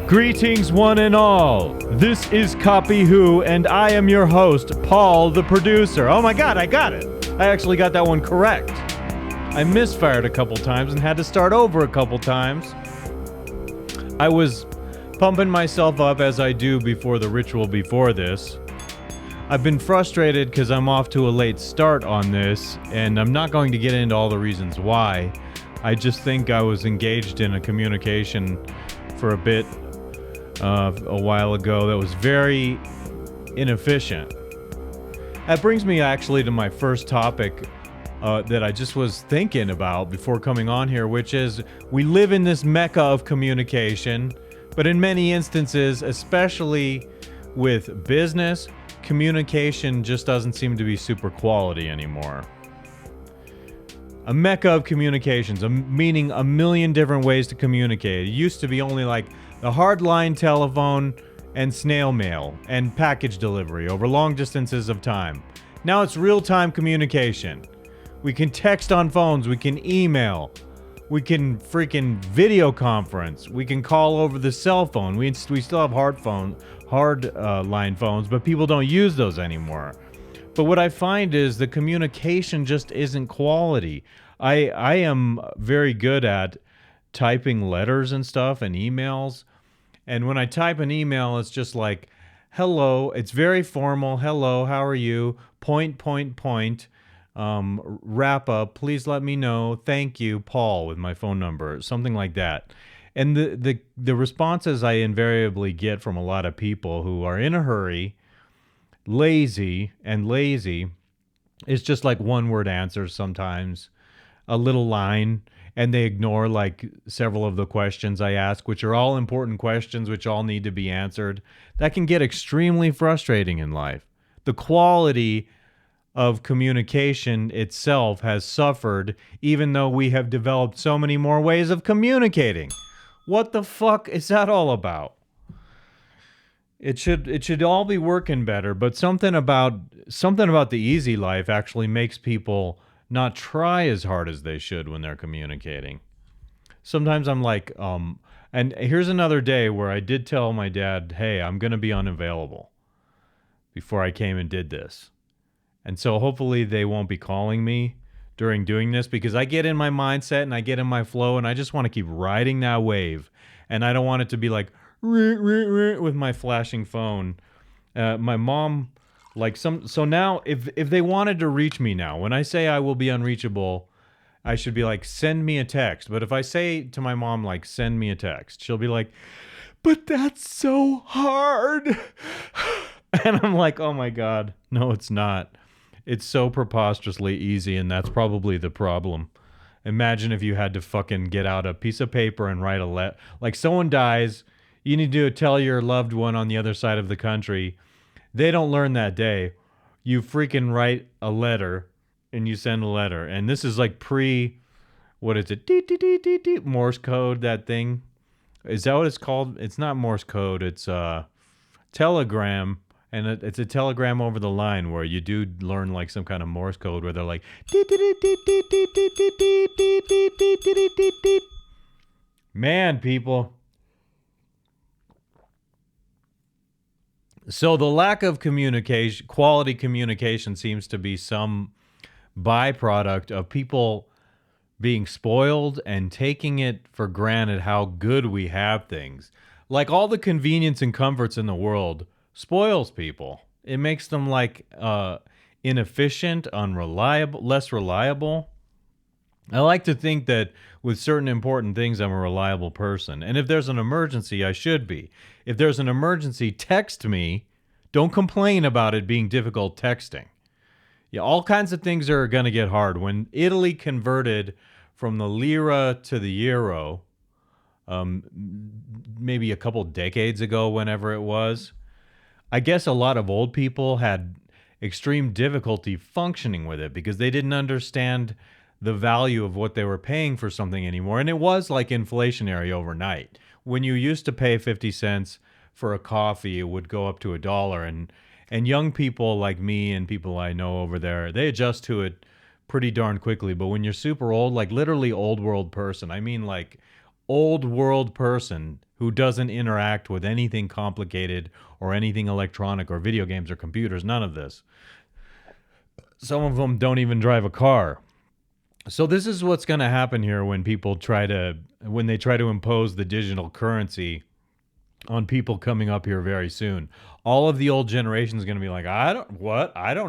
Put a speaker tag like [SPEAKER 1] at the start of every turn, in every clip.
[SPEAKER 1] Greetings, one and all. This is Copy Who, and I am your host, Paul, the producer. Oh my god, I got it. I actually got that one correct. I misfired a couple times and had to start over a couple times. I was pumping myself up as I do before the ritual before this. I've been frustrated because I'm off to a late start on this, and I'm not going to get into all the reasons why. I just think I was engaged in a communication for a bit a while ago that was very inefficient. That brings me actually to my first topic that I just was thinking about before coming on here, which is we live in this mecca of communication, but in many instances, especially with business, communication just doesn't seem to be super quality anymore. A mecca of communications, meaning a million different ways to communicate. It used to be only like the hardline telephone and snail mail and package delivery over long distances of time. Now it's real-time communication. We can text on phones, we can email, we can freaking video conference, we can call over the cell phone. We still have hard line phones, but people don't use those anymore. But what I find is the communication just isn't quality. I am very good at typing letters and stuff and emails. And when I type an email, it's just like, hello. It's very formal. Hello, how are you? Point. Wrap up. Please let me know. Thank you, Paul, with my phone number. Something like that. And the responses I invariably get from a lot of people who are in a hurry, lazy is just like one-word answers sometimes, a little line, and they ignore like several of the questions I ask, which are all important questions which all need to be answered. That can get extremely frustrating in life. The quality of communication itself has suffered, even though we have developed so many more ways of communicating. What the fuck is that all about? It should all be working better, but something about the easy life actually makes people not try as hard as they should when they're communicating. Sometimes I'm like, and here's another day where I did tell my dad, hey, I'm going to be unavailable before I came and did this. And so hopefully they won't be calling me during doing this, because I get in my mindset and I get in my flow and I just want to keep riding that wave. And I don't want it to be like, with my flashing phone. My mom, so now if they wanted to reach me now, when I say I will be unreachable, I should be like, send me a text. But if I say to my mom, like, send me a text, she'll be like, but that's so hard. And I'm like, oh my God, no, it's not. It's so preposterously easy, and that's probably the problem. Imagine if you had to fucking get out a piece of paper and write a letter. Like, someone dies, you need to tell your loved one on the other side of the country. They don't learn that day. You freaking write a letter and you send a letter. And this is like what is it? Morse code, that thing. Is that what it's called? It's not Morse code. It's telegram. And it's a telegram over the line where you do learn like some kind of Morse code where they're like, man, people. So the lack of communication, quality communication, seems to be some byproduct of people being spoiled and taking it for granted how good we have things. Like, all the convenience and comforts in the world spoils people. It makes them like inefficient, unreliable, less reliable. I like to think that with certain important things, I'm a reliable person. And if there's an emergency, I should be. If there's an emergency, text me. Don't complain about it being difficult texting. Yeah, all kinds of things are going to get hard. When Italy converted from the lira to the euro, maybe a couple decades ago, whenever it was, I guess a lot of old people had extreme difficulty functioning with it because they didn't understand the value of what they were paying for something anymore. And it was like inflationary overnight. When you used to pay 50 cents for a coffee, it would go up to $1. And young people like me and people I know over there, they adjust to it pretty darn quickly. But when you're super old, like literally old world person, I mean like old world person, who doesn't interact with anything complicated or anything electronic or video games or computers, none of this. Some of them don't even drive a car. So this is what's going to happen here when they try to impose the digital currency on people coming up here very soon. All of the old generation is going to be like, I don't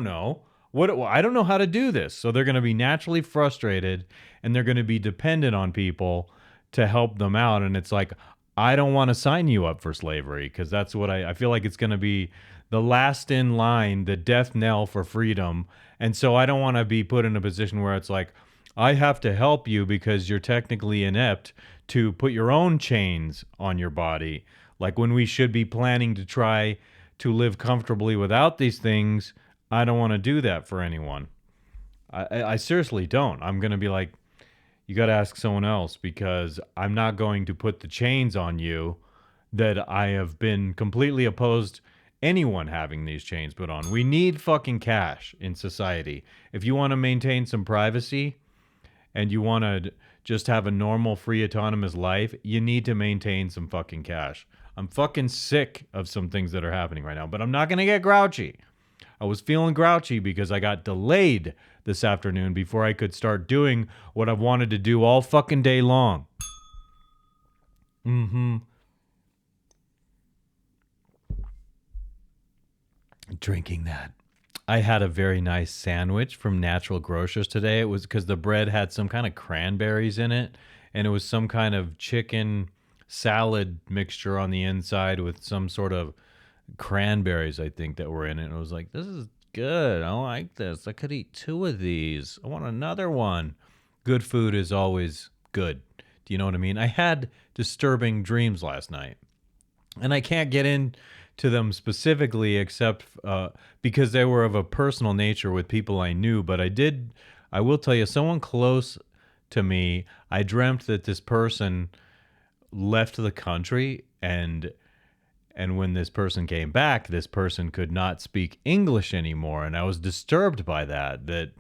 [SPEAKER 1] know. I don't know how to do this. So they're going to be naturally frustrated, and they're going to be dependent on people to help them out. And it's like, I don't want to sign you up for slavery, because that's what I feel like it's going to be the last in line, the death knell for freedom. And so I don't want to be put in a position where it's like, I have to help you because you're technically inept to put your own chains on your body. Like when we should be planning to try to live comfortably without these things, I don't want to do that for anyone. I seriously don't. I'm going to be like, you got to ask someone else, because I'm not going to put the chains on you that I have been completely opposed anyone having these chains put on. We need fucking cash in society. If you want to maintain some privacy and you want to just have a normal, free, autonomous life, you need to maintain some fucking cash. I'm fucking sick of some things that are happening right now, but I'm not going to get grouchy. I was feeling grouchy because I got delayed this afternoon before I could start doing what I've wanted to do all fucking day long. Drinking that. I had a very nice sandwich from Natural Grocers today. It was because the bread had some kind of cranberries in it, and it was some kind of chicken salad mixture on the inside with some sort of cranberries, I think, that were in it. And I was like, this is good. I like this. I could eat 2 of these. I want another one. Good food is always good. Do you know what I mean? I had disturbing dreams last night, and I can't get into them specifically except because they were of a personal nature with people I knew. But I will tell you, someone close to me, I dreamt that this person left the country, and when this person came back, this person could not speak English anymore. And I was disturbed by that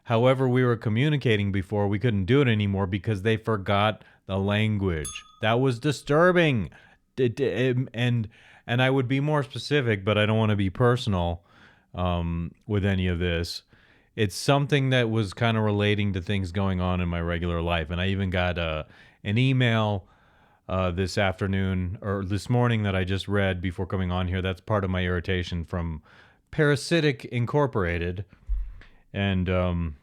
[SPEAKER 1] however we were communicating before, we couldn't do it anymore because they forgot the language. That was disturbing. And I would be more specific, but I don't want to be personal with any of this. It's something that was kind of relating to things going on in my regular life. And I even got an email this afternoon or this morning that I just read before coming on here. That's part of my irritation from Parasitic Incorporated. And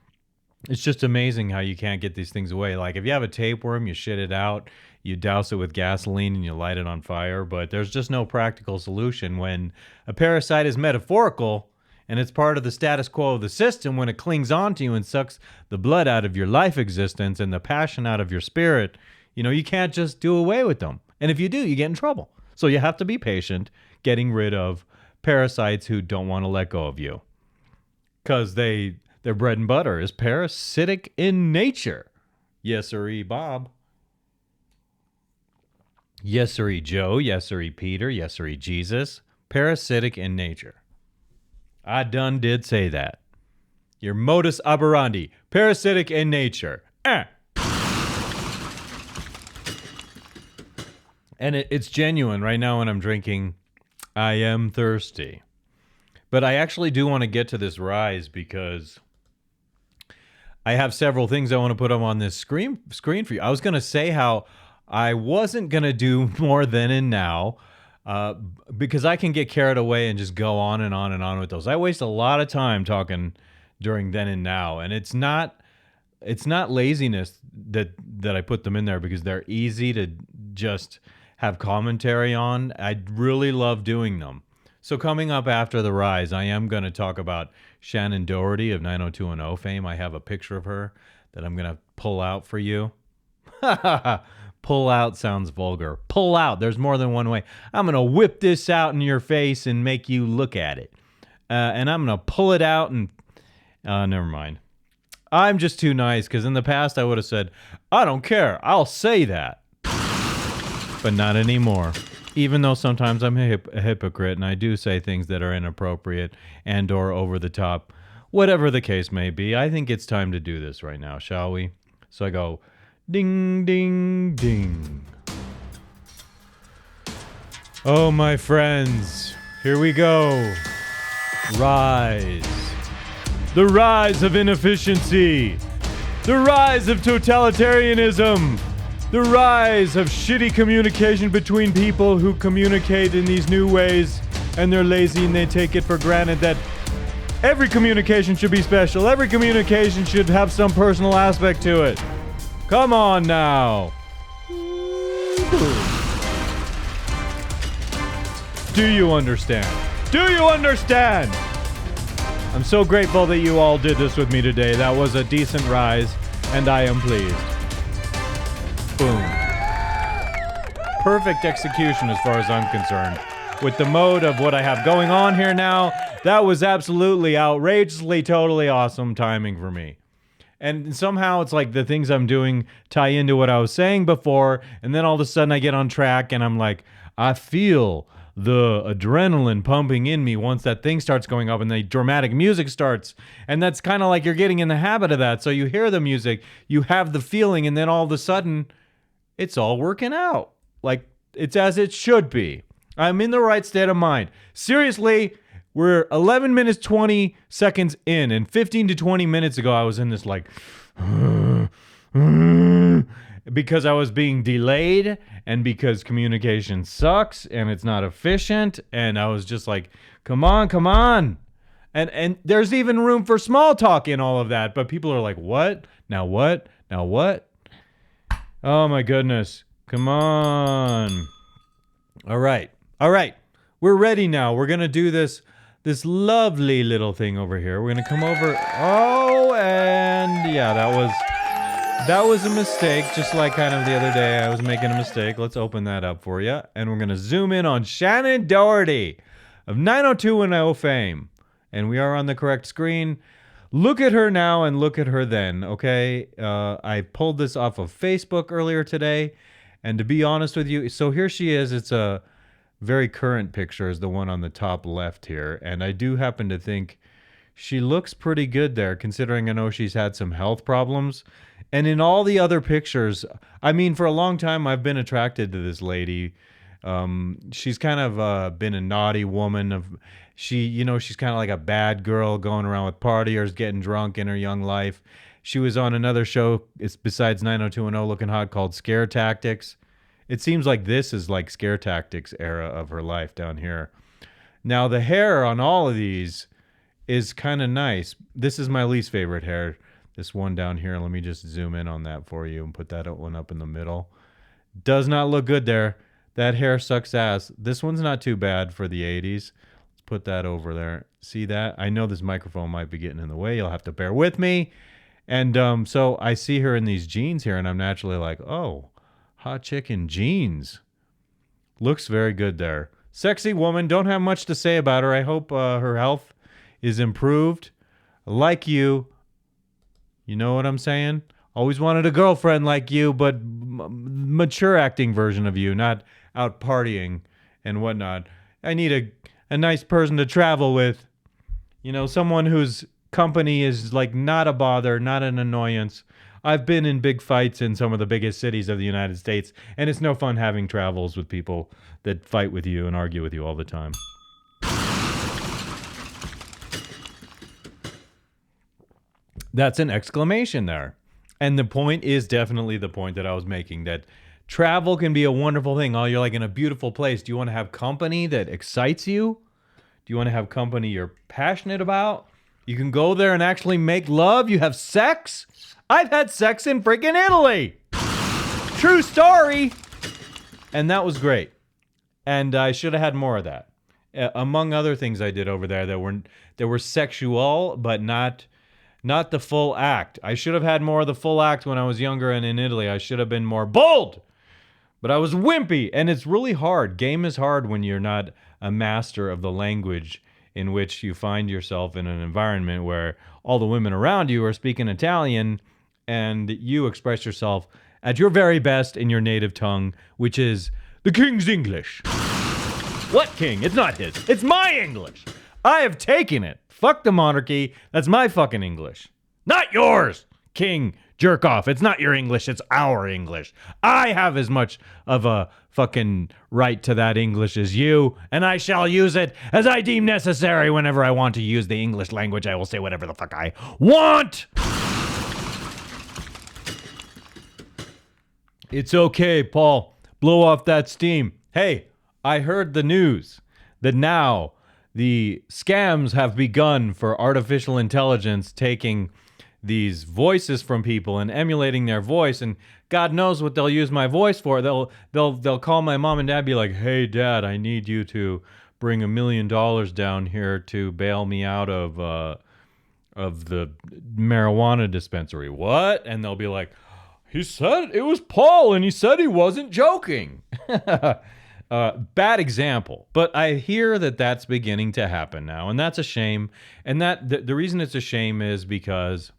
[SPEAKER 1] it's just amazing how you can't get these things away. Like if you have a tapeworm, you shit it out, you douse it with gasoline and you light it on fire. But there's just no practical solution when a parasite is metaphorical and it's part of the status quo of the system. When it clings onto you and sucks the blood out of your life existence and the passion out of your spirit, you can't just do away with them. And if you do, you get in trouble. So you have to be patient getting rid of parasites who don't want to let go of you. Because their bread and butter is parasitic in nature. Yes, sirree, Bob. Yes, sirree, Joe. Yes, sirree, Peter. Yes, sirree, Jesus. Parasitic in nature. I done did say that. Your modus operandi. Parasitic in nature. And it's genuine. Right now when I'm drinking, I am thirsty. But I actually do want to get to this rise because I have several things I want to put up on this screen for you. I was going to say how I wasn't going to do more then and now because I can get carried away and just go on and on and on with those. I waste a lot of time talking during then and now, and it's not laziness that I put them in there because they're easy to just have commentary on. I really love doing them. So coming up after the rise, I am going to talk about Shannon Doherty of 90210 fame. I have a picture of her that I'm going to pull out for you. Pull out sounds vulgar. Pull out. There's more than one way. I'm going to whip this out in your face and make you look at it. And I'm going to pull it out and... never mind. I'm just too nice because in the past I would have said, I don't care. I'll say that. But not anymore. Even though sometimes I'm a hypocrite and I do say things that are inappropriate and or over the top, whatever the case may be, I think it's time to do this right now, shall we? So I go, ding, ding, ding. Oh, my friends, here we go. Rise. The rise of inefficiency. The rise of totalitarianism. The rise of shitty communication between people who communicate in these new ways, and they're lazy and they take it for granted that every communication should be special. Every communication should have some personal aspect to it. Come on now. Do you understand? Do you understand? I'm so grateful that you all did this with me today. That was a decent rise, and I am pleased. Boom. Perfect execution as far as I'm concerned. With the mode of what I have going on here now, that was absolutely outrageously, totally awesome timing for me. And somehow it's like the things I'm doing tie into what I was saying before, and then all of a sudden I get on track and I'm like, I feel the adrenaline pumping in me once that thing starts going up and the dramatic music starts. And that's kind of like you're getting in the habit of that. So you hear the music, you have the feeling, and then all of a sudden it's all working out. Like it's as it should be. I'm in the right state of mind. Seriously, we're 11 minutes, 20 seconds in, and 15 to 20 minutes ago, I was in this like, because I was being delayed and because communication sucks and it's not efficient. And I was just like, come on, come on. And there's even room for small talk in all of that. But people are like, what? Now what? Now what? Oh my goodness. Come on. All right. All right. We're ready now. We're going to do this lovely little thing over here. We're going to come over. Oh, and yeah, that was a mistake. Just like kind of the other day, I was making a mistake. Let's open that up for you. And we're going to zoom in on Shannon Doherty of 90210 fame. And we are on the correct screen. Look at her now and look at her then, okay? I pulled this off of Facebook earlier today. And to be honest with you, so here she is. It's a very current picture is the one on the top left here. And I do happen to think she looks pretty good there, considering I know she's had some health problems. And in all the other pictures, I mean, for a long time, I've been attracted to this lady. She's kind of been a naughty woman. She's kind of like a bad girl going around with partiers, getting drunk in her young life. She was on another show, it's besides 90210 Looking Hot, called Scare Tactics. It seems like this is like Scare Tactics era of her life down here. Now, the hair on all of these is kind of nice. This is my least favorite hair. This one down here. Let me just zoom in on that for you and put that one up in the middle. Does not look good there. That hair sucks ass. This one's not too bad for the 80s. Let's put that over there. See that? I know this microphone might be getting in the way. You'll have to bear with me. And so I see her in these jeans here, and I'm naturally like, oh, hot chick in jeans. Looks very good there. Sexy woman. Don't have much to say about her. I hope her health is improved. Like you. You know what I'm saying? Always wanted a girlfriend like you, but mature acting version of you, not out partying and whatnot. I need a nice person to travel with. You know, someone whose company is like not a bother, not an annoyance. I've been in big fights in some of the biggest cities of the United States, and it's no fun having travels with people that fight with you and argue with you all the time. That's an exclamation there. And the point is definitely the point that I was making, that travel can be a wonderful thing. Oh, you're like in a beautiful place. Do you want to have company that excites you? Do you want to have company you're passionate about? You can go there and actually make love. You have sex. I've had sex in freaking Italy. True story. And that was great. And I should have had more of that. Among other things I did over there that were sexual, but not the full act. I should have had more of the full act when I was younger and in Italy. I should have been more bold. But I was wimpy, and it's really hard. Game is hard when you're not a master of the language in which you find yourself in an environment where all the women around you are speaking Italian, and you express yourself at your very best in your native tongue, which is the King's English. What king? It's not his. It's my English. I have taken it. Fuck the monarchy. That's my fucking English. Not yours, King Jerk off. It's not your English. It's our English. I have as much of a fucking right to that English as you, and I shall use it as I deem necessary. Whenever I want to use the English language, I will say whatever the fuck I want. It's okay, Paul. Blow off that steam. Hey, I heard the news that now the scams have begun for artificial intelligence taking these voices from people and emulating their voice, and God knows what they'll use my voice for. They'll call my mom and dad, be like, "Hey, Dad, I need you to bring $1 million down here to bail me out of the marijuana dispensary." What? And they'll be like, "He said it was Paul, and he said he wasn't joking." Bad example, but I hear that that's beginning to happen now, and that's a shame. And that the reason it's a shame is because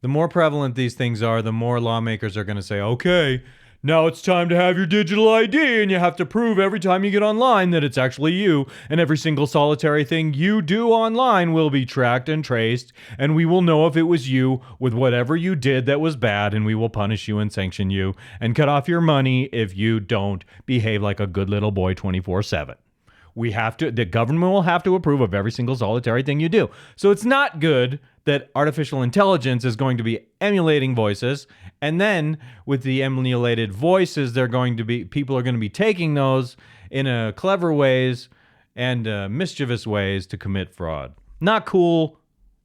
[SPEAKER 1] the more prevalent these things are, the more lawmakers are going to say, okay, now it's time to have your digital ID, and you have to prove every time you get online that it's actually you, and every single solitary thing you do online will be tracked and traced, and we will know if it was you with whatever you did that was bad, and we will punish you and sanction you and cut off your money if you don't behave like a good little boy 24/7. The government will have to approve of every single solitary thing you do. So it's not good that artificial intelligence is going to be emulating voices, and then with the emulated voices, people are going to be taking those in a clever ways and mischievous ways to commit fraud. Not cool.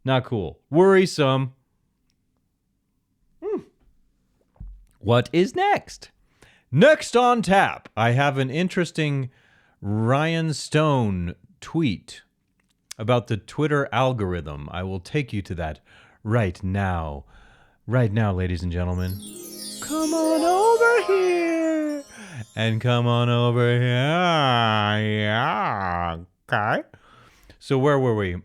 [SPEAKER 1] Not cool. Worrisome. What is next? Next on tap, I have an interesting Rian Stone tweet about the Twitter algorithm. I will take you to that right now. Right now, ladies and gentlemen. Come on over here. And come on over here. Yeah. Okay. So where were we?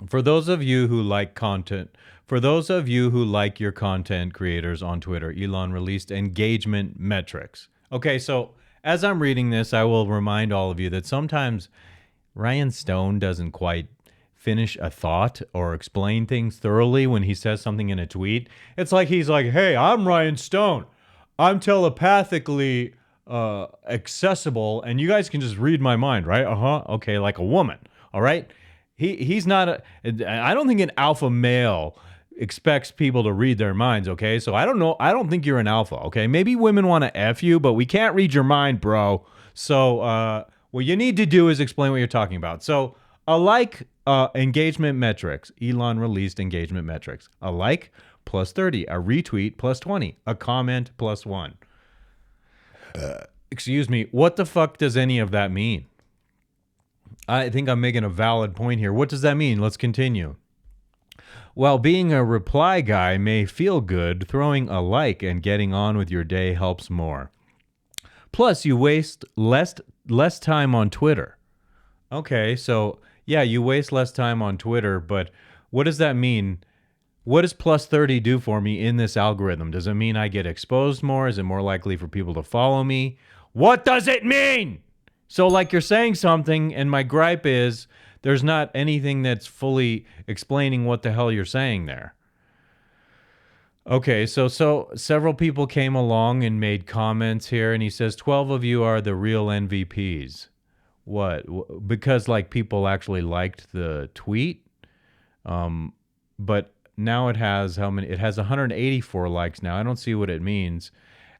[SPEAKER 1] For those of you who like content, for those of you who like your content creators on Twitter, Elon released engagement metrics. Okay, so as I'm reading this, I will remind all of you that sometimes Rian Stone doesn't quite finish a thought or explain things thoroughly when he says something in a tweet. It's like he's like, hey, I'm Rian Stone. I'm telepathically accessible, and you guys can just read my mind, right? Okay, like a woman, all right? He's not I don't think an alpha male expects people to read their minds, okay? So I don't know. I don't think you're an alpha, okay? Maybe women want to F you, but we can't read your mind, bro. So what you need to do is explain what you're talking about. So a like engagement metrics. Elon released engagement metrics. A like plus 30. A retweet plus 20. A comment plus 1. Excuse me. What the fuck does any of that mean? I think I'm making a valid point here. What does that mean? Let's continue. While being a reply guy may feel good, throwing a like and getting on with your day helps more. Plus, you waste less time on Twitter. Okay, so yeah, you waste less time on Twitter, but what does that mean? What does plus 30 do for me in this algorithm? Does it mean I get exposed more? Is it more likely for people to follow me? What does it mean? So like you're saying something, and my gripe is there's not anything that's fully explaining what the hell you're saying there. Okay, so several people came along and made comments here, and he says 12 of you are the real MVPs. What? Because like people actually liked the tweet, but now it has how many? It has 184 likes now. I don't see what it means.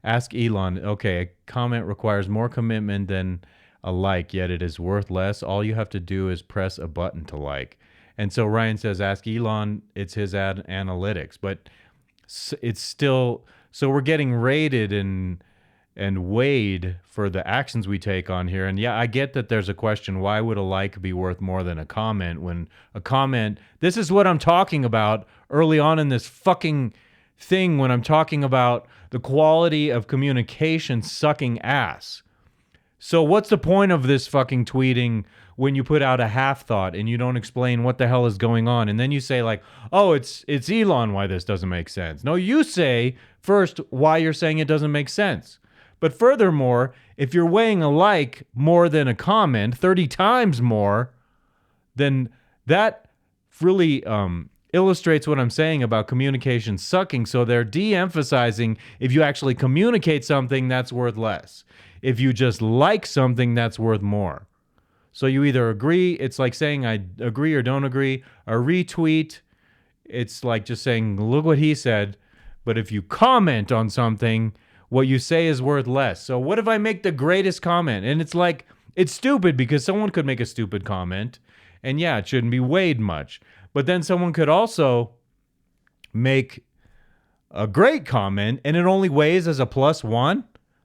[SPEAKER 1] Ask Elon. Okay, a comment requires more commitment than a like, yet it is worth less. All you have to do is press a button to like. And so Ryan says, ask Elon. It's his analytics, but it's still, so we're getting rated and weighed for the actions we take on here. And yeah, I get that there's a question, why would a like be worth more than a comment when a comment, this is what I'm talking about early on in this fucking thing when I'm talking about the quality of communication sucking ass. So what's the point of this fucking tweeting when you put out a half thought and you don't explain what the hell is going on? And then you say like, oh, it's Elon why this doesn't make sense. No, you say first why you're saying it doesn't make sense. But furthermore, if you're weighing a like more than a comment, 30 times more, then that really illustrates what I'm saying about communication sucking. So they're de-emphasizing if you actually communicate something, that's worth less. If you just like something, that's worth more. So you either agree, it's like saying I agree or don't agree. A retweet, it's like just saying, look what he said. But if you comment on something, what you say is worth less. So what if I make the greatest comment? And it's like, it's stupid because someone could make a stupid comment. And yeah, it shouldn't be weighed much. But then someone could also make a great comment and it only weighs as a +1.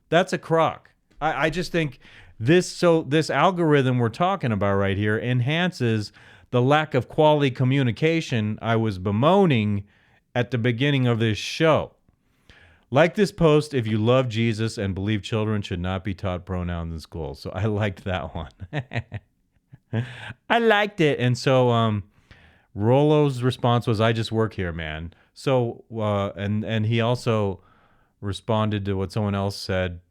[SPEAKER 1] That's a crock. I just think this algorithm we're talking about right here enhances the lack of quality communication I was bemoaning at the beginning of this show. Like this post if you love Jesus and believe children should not be taught pronouns in school. So I liked that one. I liked it. And so Rollo's response was, I just work here, man. So and he also responded to what someone else said.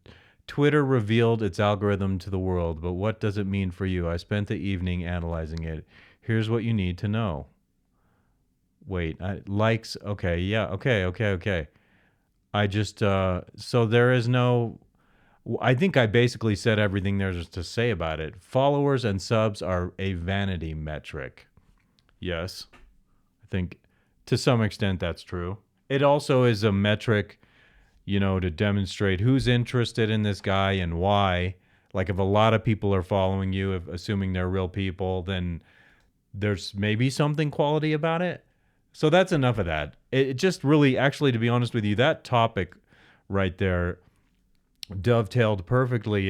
[SPEAKER 1] Twitter revealed its algorithm to the world, but what does it mean for you? I spent the evening analyzing it. Here's what you need to know. Wait, likes. Okay, yeah, okay. I just, so there is no, I think I basically said everything there's to say about it. Followers and subs are a vanity metric. Yes, I think to some extent that's true. It also is a metric, to demonstrate who's interested in this guy and why. Like if a lot of people are following you, assuming they're real people, then there's maybe something quality about it. So that's enough of that. It just really, actually, to be honest with you, that topic right there dovetailed perfectly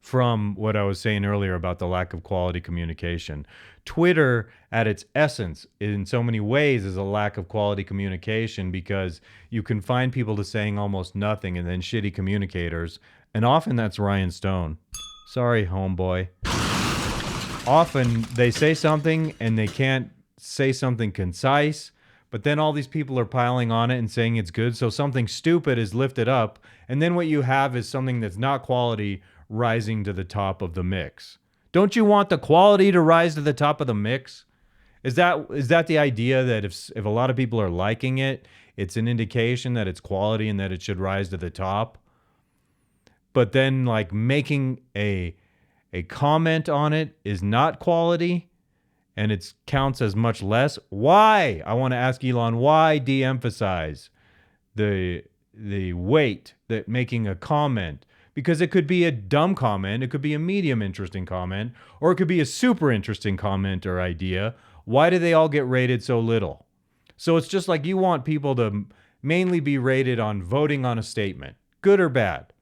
[SPEAKER 1] from what I was saying earlier about the lack of quality communication. Twitter, at its essence, in so many ways, is a lack of quality communication because you can find people to saying almost nothing and then shitty communicators. And often that's Rian Stone. Sorry, homeboy. Often they say something and they can't say something concise, but then all these people are piling on it and saying it's good. So something stupid is lifted up. And then what you have is something that's not quality rising to the top of the mix. Don't you want the quality to rise to the top of the mix? Is that the idea that if a lot of people are liking it, it's an indication that it's quality and that it should rise to the top? But then like making a comment on it is not quality and it counts as much less. Why? I want to ask Elon, why de-emphasize the weight that making a comment? Because it could be a dumb comment, it could be a medium interesting comment, or it could be a super interesting comment or idea. Why do they all get rated so little? So it's just like you want people to mainly be rated on voting on a statement. Good or bad?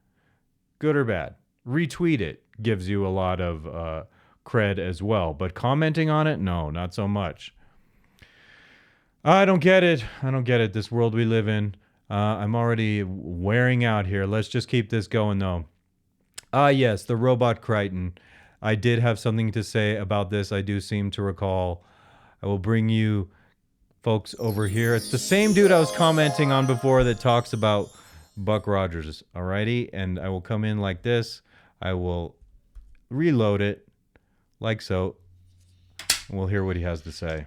[SPEAKER 1] Good or bad? Retweet it gives you a lot of cred as well. But commenting on it, no, not so much. I don't get it. This world we live in. I'm already wearing out here. Let's just keep this going, though. Yes, the Robot Chriton. I did have something to say about this. I do seem to recall. I will bring you folks over here. It's the same dude I was commenting on before that talks about Buck Rogers. Alrighty, and I will come in like this. I will reload it like so. And we'll hear what he has to say.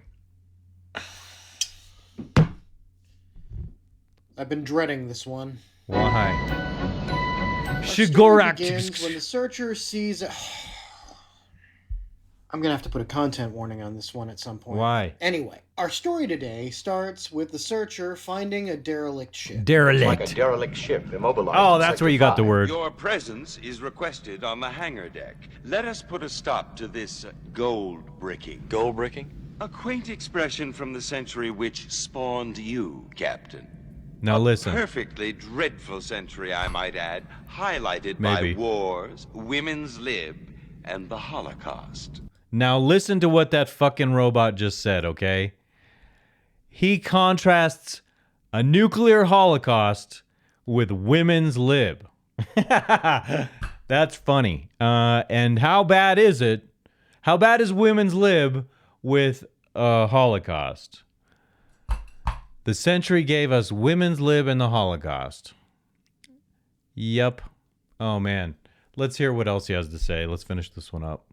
[SPEAKER 2] I've been dreading this one.
[SPEAKER 1] Why?
[SPEAKER 2] Shigorak begins when the searcher sees. I'm gonna have to put a content warning on this one at some point.
[SPEAKER 1] Why?
[SPEAKER 2] Anyway, our story today starts with the searcher finding a derelict ship.
[SPEAKER 3] Like a derelict ship immobilized.
[SPEAKER 1] Oh, that's where you got the word.
[SPEAKER 4] Your presence is requested on the hangar deck. Let us put a stop to this gold bricking.
[SPEAKER 3] Gold bricking?
[SPEAKER 4] A quaint expression from the century which spawned you, Captain.
[SPEAKER 1] Now listen.
[SPEAKER 4] Perfectly dreadful century, I might add, highlighted
[SPEAKER 1] Maybe.
[SPEAKER 4] by wars, women's lib, and the Holocaust.
[SPEAKER 1] Now listen to what that fucking robot just said, okay? He contrasts a nuclear holocaust with women's lib. That's funny. And how bad is it? How bad is women's lib with a holocaust? The century gave us women's lib and the Holocaust. Yep. Oh, man. Let's hear what else he has to say. Let's finish this one up.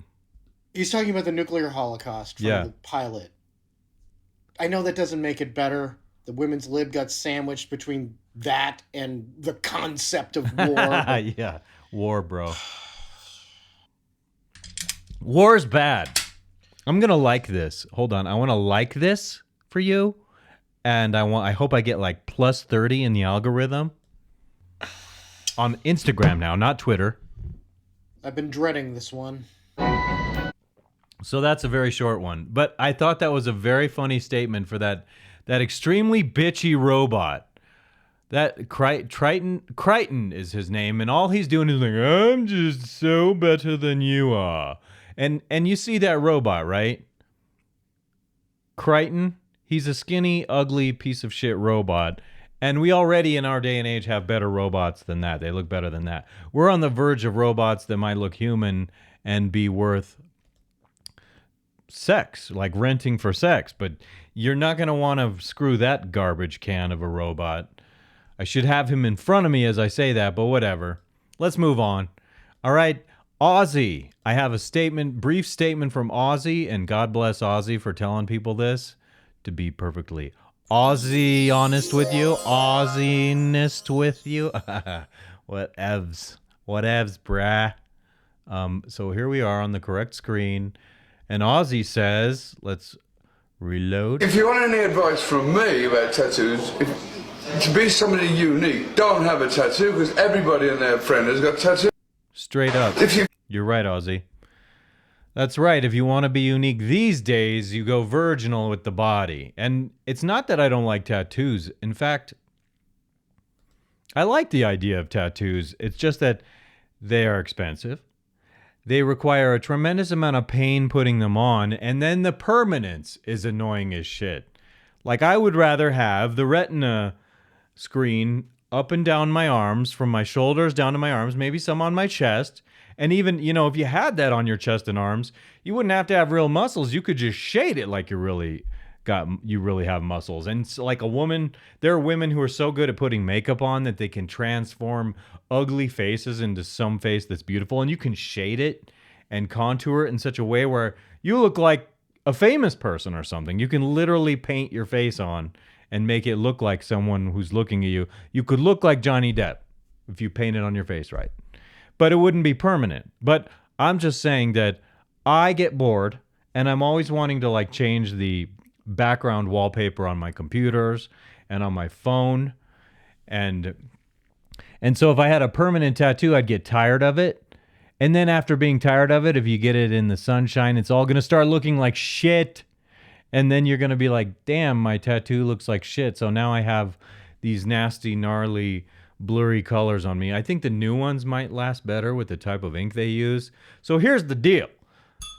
[SPEAKER 2] He's talking about the nuclear holocaust from the pilot. I know that doesn't make it better. The women's lib got sandwiched between that and the concept of war.
[SPEAKER 1] Yeah, war, bro. War's bad. I'm gonna like this. Hold on, I want to like this for you, and I hope I get like plus 30 in the algorithm on Instagram now, not Twitter.
[SPEAKER 2] I've been dreading this one.
[SPEAKER 1] So that's a very short one, but I thought that was a very funny statement for that extremely bitchy robot. That Chriton is his name, and all he's doing is like, I'm just so better than you are. And you see that robot, right? Chriton, he's a skinny, ugly piece of shit robot. And we already in our day and age have better robots than that. They look better than that. We're on the verge of robots that might look human and be worth sex, like renting for sex. But you're not going to want to screw that garbage can of a robot. I should have him in front of me as I say that, but whatever. Let's move on. All right, Ozzy. I have a brief statement from Ozzy, and God bless Ozzy for telling people this, to be perfectly Ozzy honest with you. Ozzy-ness with you. Whatevs, brah. So here we are on the correct screen, and Ozzy says, let's reload.
[SPEAKER 5] If you want any advice from me about tattoos, to be somebody unique, don't have a tattoo, because everybody and their friend has got tattoos.
[SPEAKER 1] Straight up. You're right, Ozzy. That's right. If you want to be unique these days, you go virginal with the body. And it's not that I don't like tattoos. In fact, I like the idea of tattoos. It's just that they are expensive. They require a tremendous amount of pain putting them on, and then the permanence is annoying as shit. Like, I would rather have the retina screen up and down my arms, from my shoulders down to my arms, maybe some on my chest. And even, if you had that on your chest and arms, you wouldn't have to have real muscles. You could just shade it like you really have muscles. And it's like a woman, there are women who are so good at putting makeup on that they can transform ugly faces into some face that's beautiful. And you can shade it and contour it in such a way where you look like a famous person or something. You can literally paint your face on and make it look like someone who's looking at you. You could look like Johnny Depp if you paint it on your face right. But it wouldn't be permanent. But I'm just saying that I get bored, and I'm always wanting to like change the background wallpaper on my computers and on my phone. And so if I had a permanent tattoo, I'd get tired of it. And then after being tired of it, if you get it in the sunshine, it's all going to start looking like shit. And then you're going to be like, damn, my tattoo looks like shit. So now I have these nasty, gnarly, blurry colors on me. I think the new ones might last better with the type of ink they use. So here's the deal.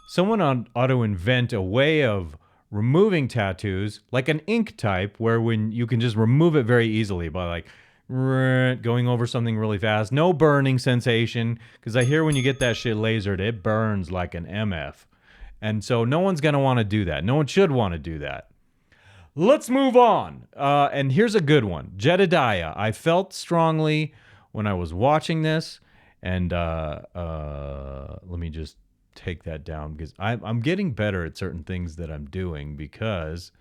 [SPEAKER 1] Someone ought to invent a way of removing tattoos, like an ink type, where when you can just remove it very easily by like going over something really fast. No burning sensation, because I hear when you get that shit lasered, it burns like an MF. And so no one's going to want to do that. No one should want to do that. Let's move on. And here's a good one. Jedidiah. I felt strongly when I was watching this. And let me just take that down, because I'm getting better at certain things that I'm doing, because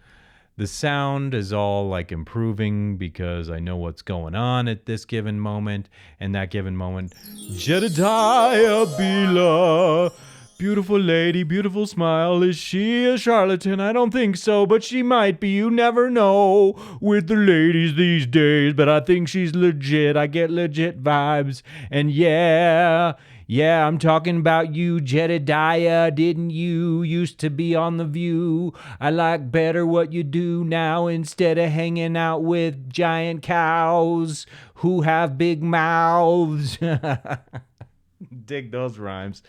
[SPEAKER 1] the sound is all like improving, because I know what's going on at this given moment and that given moment. Jedidiah Bila. Beautiful lady, beautiful smile. Is she a charlatan? I don't think so, but she might be. You never know with the ladies these days, but I think she's legit. I get legit vibes. And yeah, I'm talking about you, Jedidiah. Didn't you used to be on The View? I like better what you do now, instead of hanging out with giant cows who have big mouths. Dig those rhymes.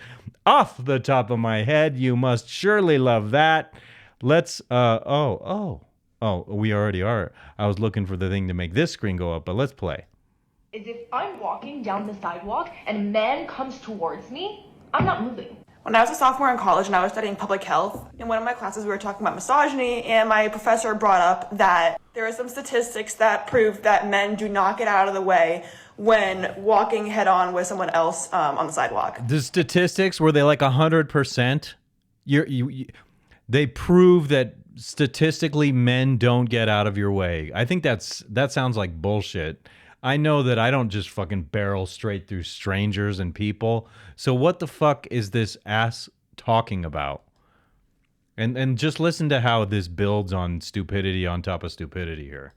[SPEAKER 1] Off the top of my head, you must surely love that. Let's, we already are. I was looking for the thing to make this screen go up, but let's play.
[SPEAKER 6] Is if I'm walking down the sidewalk and a man comes towards me, I'm not moving.
[SPEAKER 7] When I was a sophomore in college and I was studying public health, in one of my classes we were talking about misogyny, and my professor brought up that there are some statistics that prove that men do not get out of the way when walking head on with someone else on the sidewalk.
[SPEAKER 1] The statistics, were they like 100%? They prove that statistically men don't get out of your way. I think that sounds like bullshit. I know that I don't just fucking barrel straight through strangers and people. So what the fuck is this ass talking about? And just listen to how this builds on stupidity on top of stupidity here.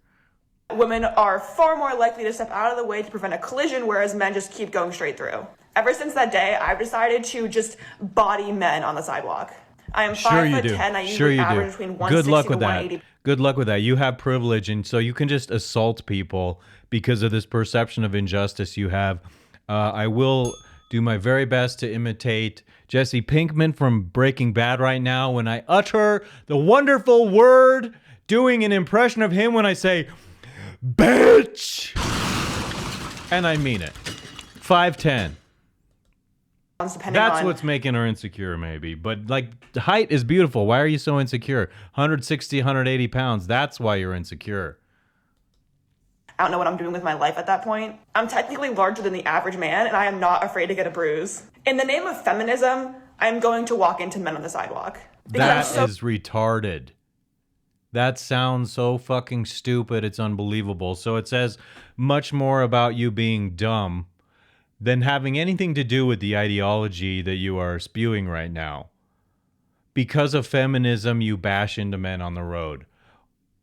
[SPEAKER 7] Women are far more likely to step out of the way to prevent a collision, whereas men just keep going straight through. Ever since that day, I've decided to just body men on the sidewalk. I am 5'10". I usually average between 160 to 180.
[SPEAKER 1] Good luck with that. You have privilege, and so you can just assault people because of this perception of injustice you have. I will do my very best to imitate Jesse Pinkman from Breaking Bad right now when I utter the wonderful word, doing an impression of him when I say, bitch! And I mean it. 5'10". That's what's making her insecure, maybe. But, like, height is beautiful. Why are you so insecure? 160, 180 pounds. That's why you're insecure.
[SPEAKER 7] I don't know what I'm doing with my life at that point. I'm technically larger than the average man, and I am not afraid to get a bruise. In the name of feminism, I'm going to walk into men on the sidewalk.
[SPEAKER 1] That is retarded. That sounds so fucking stupid, it's unbelievable. So it says much more about you being dumb than having anything to do with the ideology that you are spewing right now. Because of feminism, you bash into men on the road.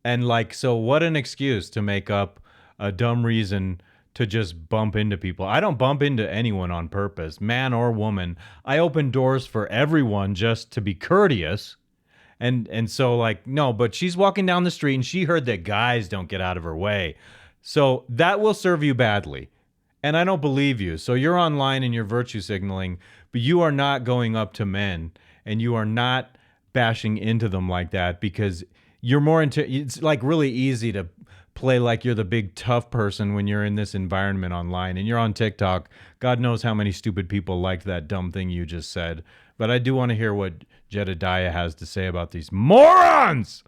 [SPEAKER 1] And like, so what an excuse to make up a dumb reason to just bump into people. I don't bump into anyone on purpose, man or woman. I open doors for everyone just to be courteous. And so like, no, but she's walking down the street and she heard that guys don't get out of her way. So that will serve you badly. And I don't believe you. So you're online and you're virtue signaling, but you are not going up to men and you are not bashing into them like that because you're more into, it's like really easy to play like you're the big tough person when you're in this environment online and you're on TikTok. God knows how many stupid people liked that dumb thing you just said. But I do want to hear what Jedidiah has to say about these morons.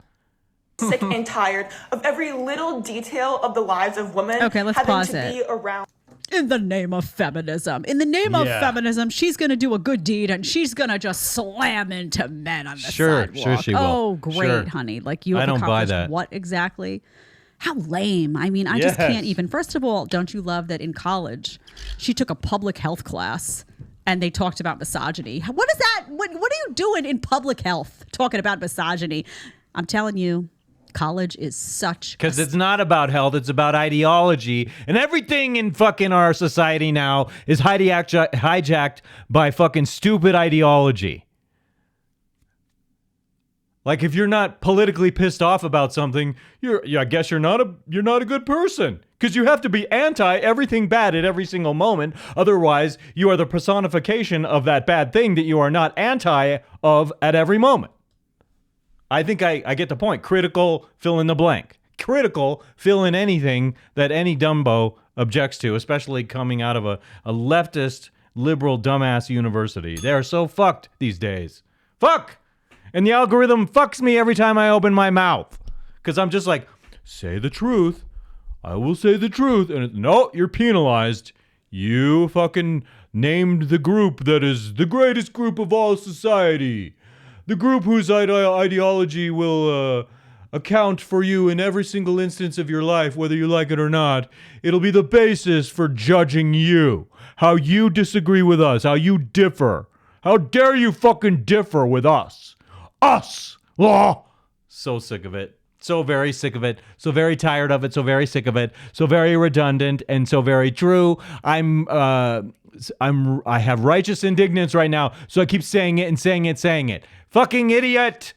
[SPEAKER 7] Sick and tired of every little detail of the lives of women having to be around.
[SPEAKER 8] In the name of feminism. In the name of feminism, she's going to do a good deed and she's going to just slam into men on the sidewalk.
[SPEAKER 1] Sure, she will.
[SPEAKER 8] Oh, great, honey. Like you have accomplished what exactly? How lame. I mean, I just can't even. First of all, don't you love that in college, she took a public health class and they talked about misogyny. What is that? What are you doing in public health talking about misogyny? I'm telling you. College is such
[SPEAKER 1] because it's not about health, it's about ideology, and everything in fucking our society now is hijacked by fucking stupid ideology. Like if you're not politically pissed off about something, I guess you're not a good person because you have to be anti everything bad at every single moment. Otherwise, you are the personification of that bad thing that you are not anti of at every moment. I think I get the point. Critical, fill in the blank. Critical, fill in anything that any Dumbo objects to, especially coming out of a leftist, liberal, dumbass university. They are so fucked these days. Fuck! And the algorithm fucks me every time I open my mouth. Because I'm just like, say the truth. I will say the truth. And no, you're penalized. You fucking named the group that is the greatest group of all society. The group whose ideology will account for you in every single instance of your life, whether you like it or not. It'll be the basis for judging you. How you disagree with us. How you differ. How dare you fucking differ with us. Us! Oh! So sick of it. So very sick of it. So very tired of it. So very sick of it. So very redundant and so very true. I have righteous indignance right now, so I keep saying it and saying it, saying it. Fucking idiot!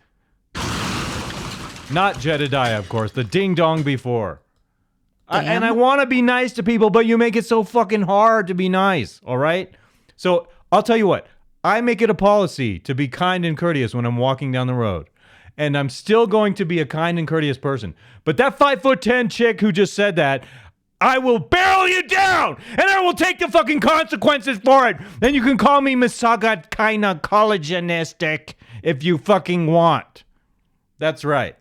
[SPEAKER 1] Not Jedidiah, of course. The ding-dong before. And I want to be nice to people, but you make it so fucking hard to be nice, all right? So I'll tell you what. I make it a policy to be kind and courteous when I'm walking down the road. And I'm still going to be a kind and courteous person. But that 5'10" chick who just said that, I will barrel you down, and I will take the fucking consequences for it. Then you can call me misogynistic collagenistic if you fucking want. That's right.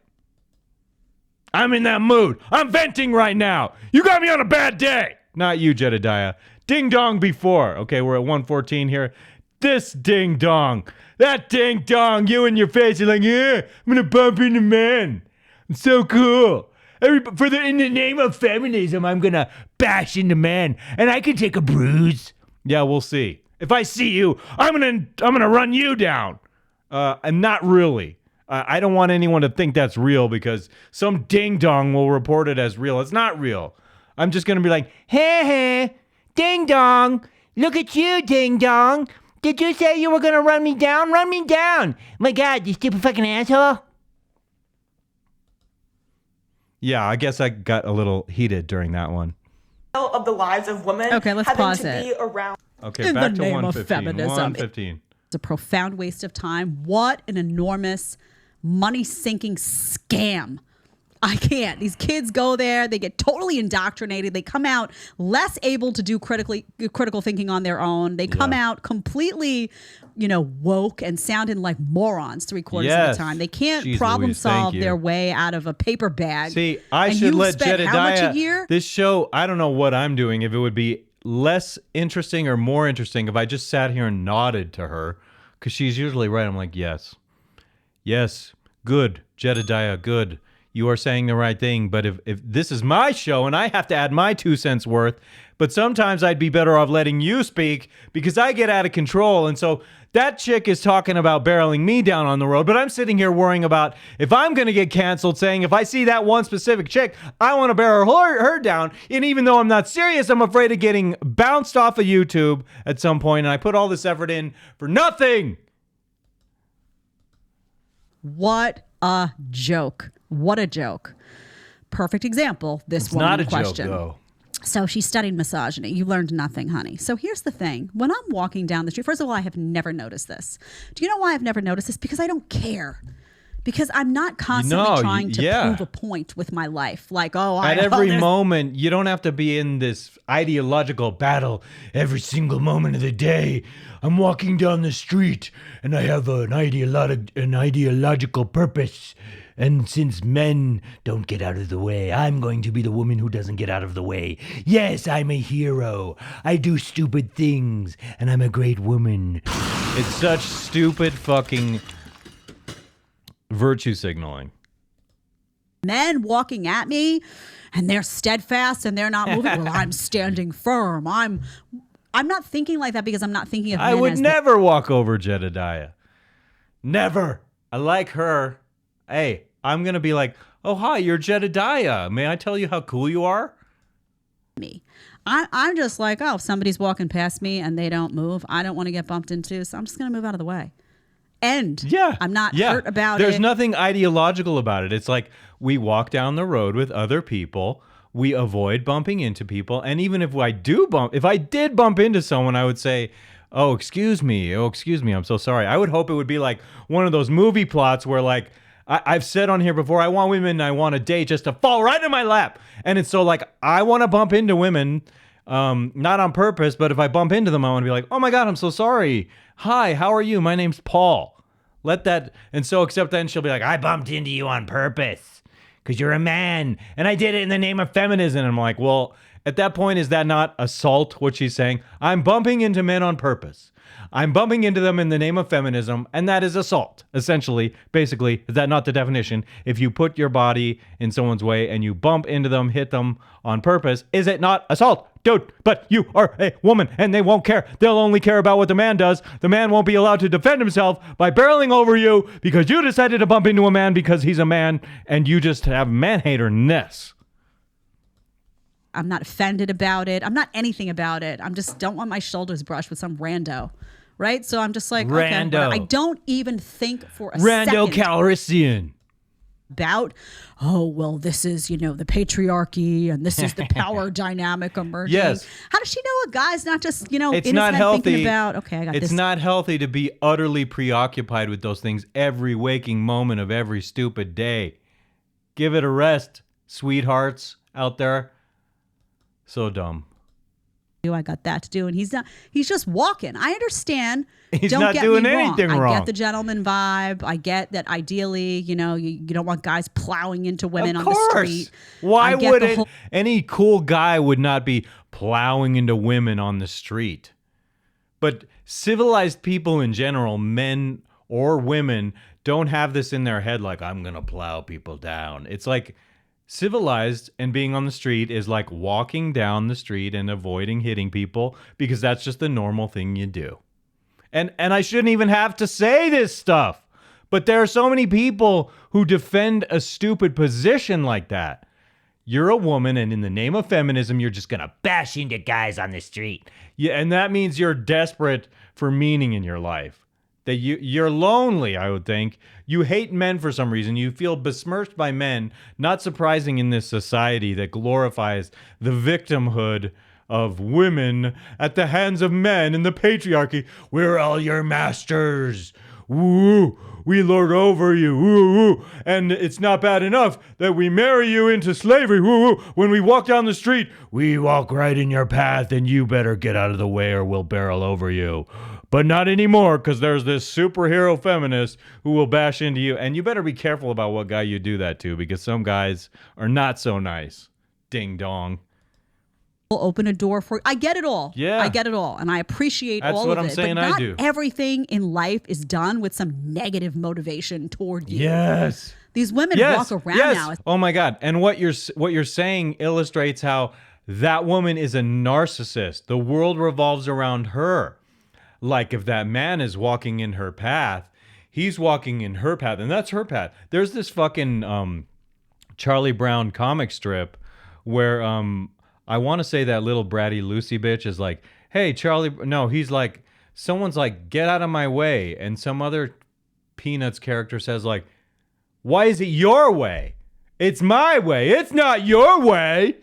[SPEAKER 1] I'm in that mood. I'm venting right now. You got me on a bad day. Not you, Jedidiah. Ding dong before. Okay, we're at 114 here. this ding dong, that ding dong, you in your face, you're like, yeah, I'm gonna bump into men. It's so cool. In the name of feminism, I'm gonna bash into men, and I can take a bruise. Yeah, we'll see. If I see you, I'm gonna run you down. I'm not really. I don't want anyone to think that's real because some ding dong will report it as real. It's not real. I'm just gonna be like, hey, ding dong, look at you, ding dong. Did you say you were gonna run me down? Run me down. My God, you stupid fucking asshole. Yeah, I guess I got a little heated during that one.
[SPEAKER 7] Of the lives of women.
[SPEAKER 8] Okay, let's
[SPEAKER 7] having
[SPEAKER 8] pause
[SPEAKER 7] to
[SPEAKER 8] it.
[SPEAKER 7] Be around.
[SPEAKER 1] Okay,
[SPEAKER 8] In
[SPEAKER 1] back
[SPEAKER 8] the
[SPEAKER 1] to
[SPEAKER 8] name of
[SPEAKER 1] 115.
[SPEAKER 8] feminism.
[SPEAKER 1] 115.
[SPEAKER 8] It's a profound waste of time. What an enormous money-sinking scam. I can't. These kids go there. They get totally indoctrinated. They come out less able to do critical thinking on their own. They come out completely, woke and sounding like morons 3/4 of the time. They can't problem solve their way out of a paper bag.
[SPEAKER 1] See, I should let Jedidiah.
[SPEAKER 8] How much a year?
[SPEAKER 1] This show, I don't know what I'm doing. If it would be less interesting or more interesting if I just sat here and nodded to her, because she's usually right. I'm like, yes, good, Jedidiah, good. You are saying the right thing, but if this is my show and I have to add my 2 cents worth, but sometimes I'd be better off letting you speak because I get out of control. And so that chick is talking about barreling me down on the road, but I'm sitting here worrying about if I'm going to get canceled, saying if I see that one specific chick, I want to barrel her down. And even though I'm not serious, I'm afraid of getting bounced off of YouTube at some point, and I put all this effort in for nothing.
[SPEAKER 8] What a joke. What a joke. Perfect example. This woman
[SPEAKER 1] not a
[SPEAKER 8] in question.
[SPEAKER 1] joke, though.
[SPEAKER 8] So she studied misogyny. You learned nothing, honey. So here's the thing. When I'm walking down the street, first of all, I have never noticed this. Do you know why I've never noticed this? Because I don't care. Because I'm not constantly trying to prove a point with my life. Like,
[SPEAKER 1] at every moment, you don't have to be in this ideological battle every single moment of the day. I'm walking down the street and I have an ideological purpose. And since men don't get out of the way, I'm going to be the woman who doesn't get out of the way. Yes, I'm a hero. I do stupid things, and I'm a great woman. It's such stupid fucking virtue signaling.
[SPEAKER 8] Men walking at me, and they're steadfast, and they're not moving. Well, I'm standing firm. I'm not thinking like that because I'm not thinking of men
[SPEAKER 1] I would
[SPEAKER 8] as
[SPEAKER 1] never walk over Jedidiah. Never. I like her. Hey, I'm going to be like, oh, hi, you're Jedidiah. May I tell you how cool you are?
[SPEAKER 8] Me. I'm just like, if somebody's walking past me and they don't move, I don't want to get bumped into, so I'm just going to move out of the way. And I'm not hurt about it.
[SPEAKER 1] There's nothing ideological about it. It's like we walk down the road with other people. We avoid bumping into people. And even if I did bump into someone, I would say, oh, excuse me, I'm so sorry. I would hope it would be like one of those movie plots where like, I've said on here before, I want women and I want a date just to fall right in my lap. And it's so like, I want to bump into women, not on purpose, but if I bump into them, I want to be like, oh my God, I'm so sorry. Hi, how are you? My name's Paul. Except then she'll be like, I bumped into you on purpose because you're a man. And I did it in the name of feminism. And I'm like, well, at that point, is that not assault, what she's saying? I'm bumping into men on purpose. I'm bumping into them in the name of feminism, and that is assault. Essentially, basically, is that not the definition? If you put your body in someone's way and you bump into them, hit them on purpose, is it not assault? Dude, but you are a woman, and they won't care. They'll only care about what the man does. The man won't be allowed to defend himself by barreling over you because you decided to bump into a man because he's a man, and you just have man-haterness.
[SPEAKER 8] I'm not offended about it. I'm not anything about it. I'm just don't want my shoulders brushed with some rando. Right? So I'm just like,
[SPEAKER 1] rando.
[SPEAKER 8] Okay, I don't even think for a
[SPEAKER 1] Rando
[SPEAKER 8] second
[SPEAKER 1] Calrissian.
[SPEAKER 8] About, this is, the patriarchy and this is the power dynamic emerging.
[SPEAKER 1] Yes.
[SPEAKER 8] How does she know a guy's not just,
[SPEAKER 1] it's
[SPEAKER 8] in
[SPEAKER 1] not
[SPEAKER 8] his head
[SPEAKER 1] healthy.
[SPEAKER 8] Thinking about, okay, I got
[SPEAKER 1] it's
[SPEAKER 8] this.
[SPEAKER 1] It's not healthy to be utterly preoccupied with those things every waking moment of every stupid day. Give it a rest, sweethearts out there. So dumb.
[SPEAKER 8] I got that to do, and he's just walking. I understand.
[SPEAKER 1] He's
[SPEAKER 8] don't
[SPEAKER 1] not
[SPEAKER 8] get
[SPEAKER 1] doing
[SPEAKER 8] me
[SPEAKER 1] anything wrong.
[SPEAKER 8] I get the gentleman vibe. I get that ideally, you don't want guys plowing into women on the street.
[SPEAKER 1] Why would any cool guy would not be plowing into women on the street? But civilized people in general, men or women, don't have this in their head like, I'm going to plow people down. It's like civilized and being on the street is like walking down the street and avoiding hitting people because that's just the normal thing you do. And I shouldn't even have to say this stuff. But there are so many people who defend a stupid position like that. You're a woman, and in the name of feminism, you're just going to bash into guys on the street. Yeah, and that means you're desperate for meaning in your life. That you're lonely, I would think. You hate men for some reason. You feel besmirched by men. Not surprising in this society that glorifies the victimhood of women at the hands of men in the patriarchy. We're all your masters. Woo! We lord over you. Woo, woo. And it's not bad enough that we marry you into slavery. Woo, woo. When we walk down the street, we walk right in your path and you better get out of the way or we'll barrel over you. But not anymore, because there's this superhero feminist who will bash into you. And you better be careful about what guy you do that to, because some guys are not so nice. Ding dong.
[SPEAKER 8] Will open a door for you. I get it all.
[SPEAKER 1] Yeah.
[SPEAKER 8] I get it all. And I appreciate all of it.
[SPEAKER 1] That's what I'm saying.
[SPEAKER 8] But not
[SPEAKER 1] I do.
[SPEAKER 8] everything in life is done with some negative motivation toward you.
[SPEAKER 1] Yes.
[SPEAKER 8] These women walk around now.
[SPEAKER 1] Oh my God. And what you're saying illustrates how that woman is a narcissist. The world revolves around her. Like if that man is walking in her path, he's walking in her path, and that's her path. There's this fucking Charlie Brown comic strip where I want to say that little bratty Lucy bitch is like, hey, Charlie. No, he's like, someone's like, get out of my way. And some other Peanuts character says like, why is it your way? It's my way. It's not your way.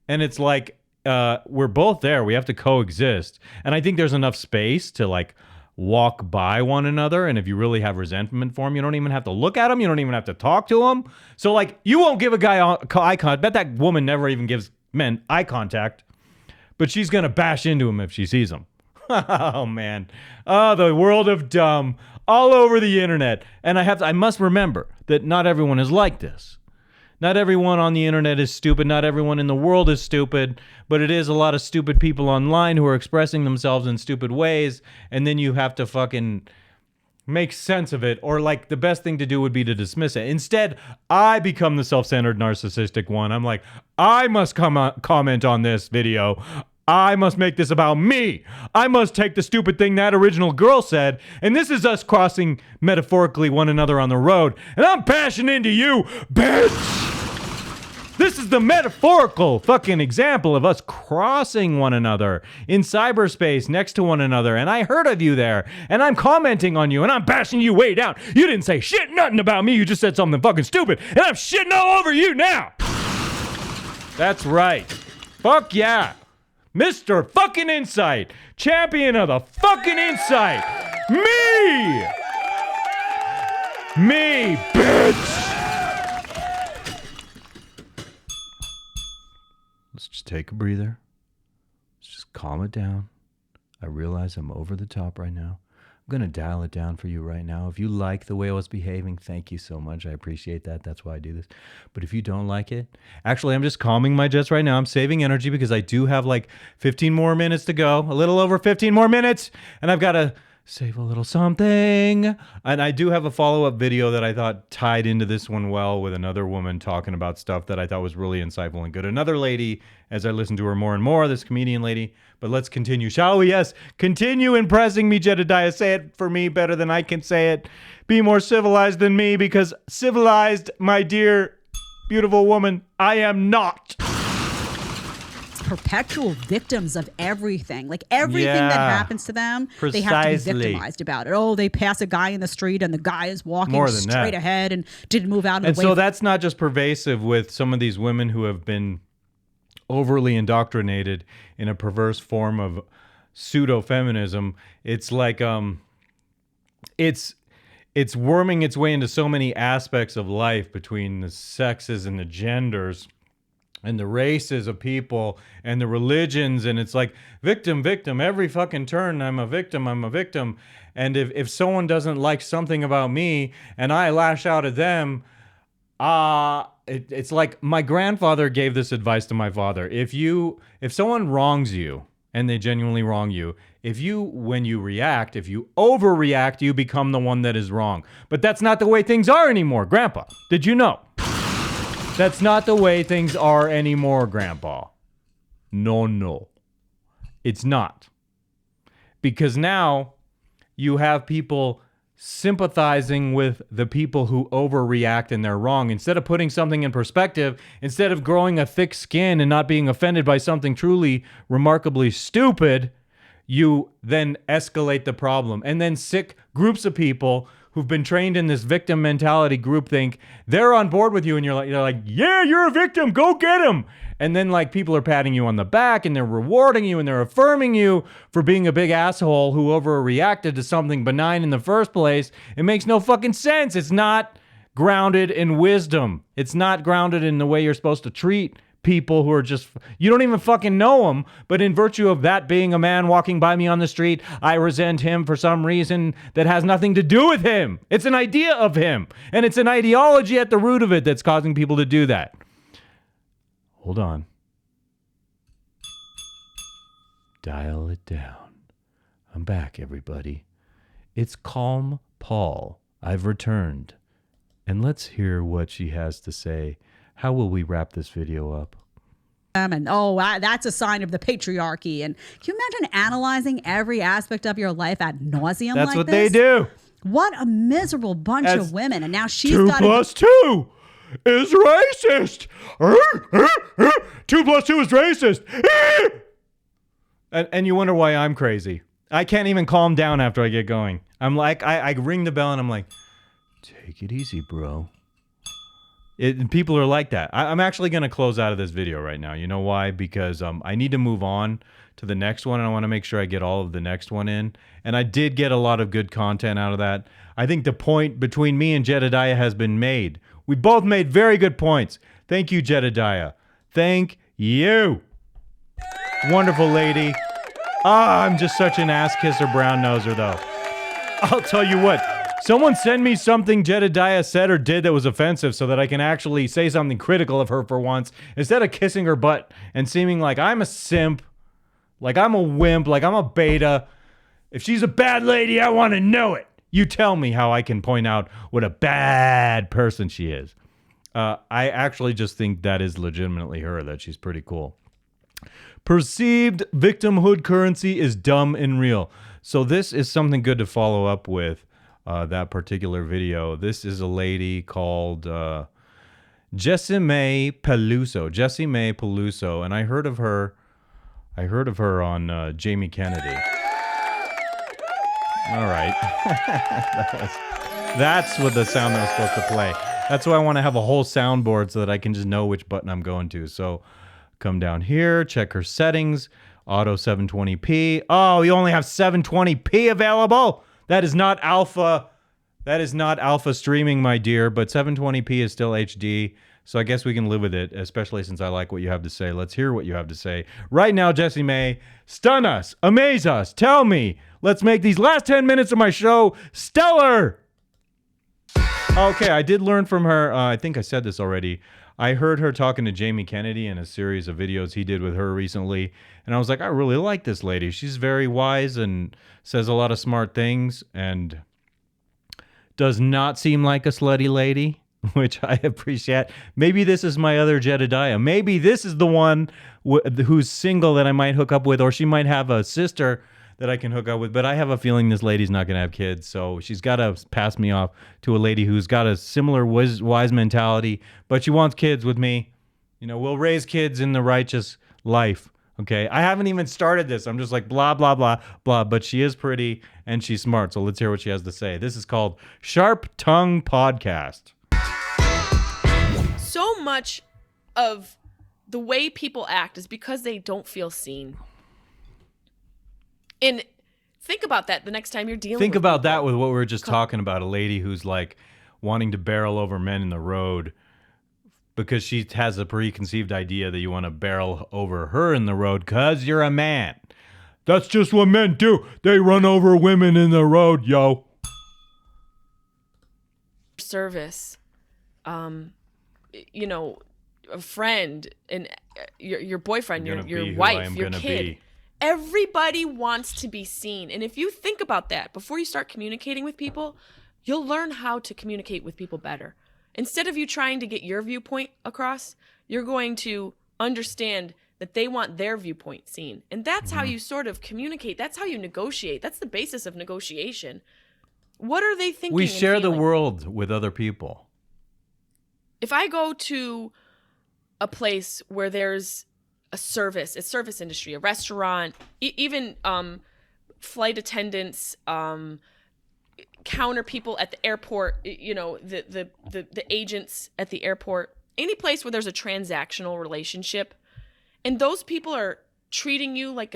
[SPEAKER 1] And it's like, we're both there. We have to coexist. And I think there's enough space to like walk by one another. And if you really have resentment for them, you don't even have to look at them. You don't even have to talk to them. So like, you won't give a guy eye contact. Bet that woman never even gives men eye contact, but she's going to bash into him if she sees him. Oh man. Oh, the world of dumb all over the internet. And I must remember that not everyone is like this. Not everyone on the internet is stupid. Not everyone in the world is stupid, but it is a lot of stupid people online who are expressing themselves in stupid ways. And then you have to fucking make sense of it, or like the best thing to do would be to dismiss it. Instead, I become the self-centered narcissistic one. I'm like, I must comment on this video. I must make this about me. I must take the stupid thing that original girl said, and this is us crossing metaphorically one another on the road, and I'm bashing into you, bitch! This is the metaphorical fucking example of us crossing one another in cyberspace next to one another, and I heard of you there, and I'm commenting on you, and I'm bashing you way down. You didn't say shit, nothing about me, you just said something fucking stupid, and I'm shitting all over you now! That's right. Fuck yeah. Mr. fucking Insight. Champion of the fucking Insight. Me, bitch. Let's just take a breather. Let's just calm it down. I realize I'm over the top right now. I'm going to dial it down for you right now. If you like the way I was behaving, thank you so much. I appreciate that. That's why I do this. But if you don't like it, actually, I'm just calming my jets right now. I'm saving energy because I do have like 15 more minutes to go, a little over 15 more minutes, and I've got to save a little something. And I do have a follow-up video that I thought tied into this one well with another woman talking about stuff that I thought was really insightful and good. Another lady, as I listened to her more and more, this comedian lady. But let's continue, shall we? Yes, continue impressing me, Jedidiah. Say it for me better than I can say it. Be more civilized than me, because civilized, my dear, beautiful woman, I am not.
[SPEAKER 8] Perpetual victims of everything. Like everything that happens to them,
[SPEAKER 1] Precisely.
[SPEAKER 8] They have to be victimized about it. Oh, they pass a guy in the street and the guy is walking straight ahead and didn't move out of the way.
[SPEAKER 1] And so that's not just pervasive with some of these women who have been overly indoctrinated in a perverse form of pseudo-feminism. It's like it's worming its way into so many aspects of life, between the sexes and the genders and the races of people and the religions, and it's like victim, every fucking turn, I'm a victim. And if someone doesn't like something about me and I lash out at them, it's like my grandfather gave this advice to my father. If someone wrongs you and they genuinely wrong you. When you react, if you overreact, you become the one that is wrong. But that's not the way things are anymore, Grandpa. Did you know? That's not the way things are anymore, Grandpa. No. It's not. Because now you have people sympathizing with the people who overreact and they're wrong. Instead of putting something in perspective, instead of growing a thick skin and not being offended by something truly remarkably stupid, you then escalate the problem. And then sick groups of people who've been trained in this victim mentality groupthink, they're on board with you and you're like, yeah, you're a victim, go get him. And then like people are patting you on the back and they're rewarding you and they're affirming you for being a big asshole who overreacted to something benign in the first place. It makes no fucking sense. It's not grounded in wisdom. It's not grounded in the way you're supposed to treat people who are just, you don't even fucking know them, but in virtue of that being a man walking by me on the street, I resent him for some reason that has nothing to do with him. It's an idea of him, and it's an ideology at the root of it that's causing people to do that. Hold on. Dial it down. I'm back, everybody. It's Calm Paul. I've returned. And let's hear what she has to say. How will we wrap this video up?
[SPEAKER 8] And that's a sign of the patriarchy. And can you imagine analyzing every aspect of your life ad nauseum like this?
[SPEAKER 1] That's what they do.
[SPEAKER 8] What a miserable bunch of women. And now she's got
[SPEAKER 1] 2 + 2 is racist. 2 + 2 is racist. And you wonder why I'm crazy. I can't even calm down after I get going. I'm like, I ring the bell and I'm like, take it easy, bro. People are like that. I'm actually going to close out of this video right now. You know why? Because I need to move on to the next one, and I want to make sure I get all of the next one in. And I did get a lot of good content out of that. I think the point between me and Jedidiah has been made. We both made very good points. Thank you, Jedidiah. Thank you. Wonderful lady. I'm just such an ass kisser brown noser, though. I'll tell you what. Someone send me something Jedidiah said or did that was offensive so that I can actually say something critical of her for once, instead of kissing her butt and seeming like I'm a simp, like I'm a wimp, like I'm a beta. If she's a bad lady, I want to know it. You tell me how I can point out what a bad person she is. I actually just think that is legitimately her, that she's pretty cool. Perceived victimhood currency is dumb and real. So this is something good to follow up with. That particular video. This is a lady called Jessimae Peluso. Jessimae Peluso, and I heard of her on Jamie Kennedy. All right. That's what the sound that was supposed to play. That's why I want to have a whole soundboard so that I can just know which button I'm going to. So come down here, check her settings, auto 720p. Oh, you only have 720p available? That is not alpha. That is not alpha streaming, my dear, but 720p is still HD, so I guess we can live with it, especially since I like what you have to say. Let's hear what you have to say. Right now, Jessimae, stun us, amaze us, tell me. Let's make these last 10 minutes of my show stellar. Okay, I did learn from her. I think I said this already. I heard her talking to Jamie Kennedy in a series of videos he did with her recently, and I was like, I really like this lady. She's very wise and says a lot of smart things and does not seem like a slutty lady, which I appreciate. Maybe this is my other Jedidiah. Maybe this is the one who's single that I might hook up with, or she might have a sister that I can hook up with, but I have a feeling this lady's not going to have kids, so she's got to pass me off to a lady who's got a similar wise mentality, but she wants kids with me. You know, we'll raise kids in the righteous life, okay? I haven't even started this. I'm just like blah, blah, blah, blah, but she is pretty and she's smart, so let's hear what she has to say. This is called Sharp Tongue Podcast.
[SPEAKER 9] So much of the way people act is because they don't feel seen. And think about that the next time you're dealing with
[SPEAKER 1] Think about
[SPEAKER 9] people.
[SPEAKER 1] that with what we were just talking about, a lady who's like wanting to barrel over men in the road because she has a preconceived idea that you want to barrel over her in the road because you're a man. That's just what men do. They run over women in the road, yo.
[SPEAKER 9] Service, you know, a friend, and your boyfriend, your wife, your kid. Everybody wants to be seen. And if you think about that before you start communicating with people, you'll learn how to communicate with people better. Instead of you trying to get your viewpoint across, you're going to understand that they want their viewpoint seen. And that's how you sort of communicate. That's how you negotiate. That's the basis of negotiation. What are they thinking?
[SPEAKER 1] We share the world with other people.
[SPEAKER 9] If I go to a place where there's a service industry, a restaurant, even flight attendants, counter people at the airport, the agents at the airport, any place where there's a transactional relationship, and those people are treating you like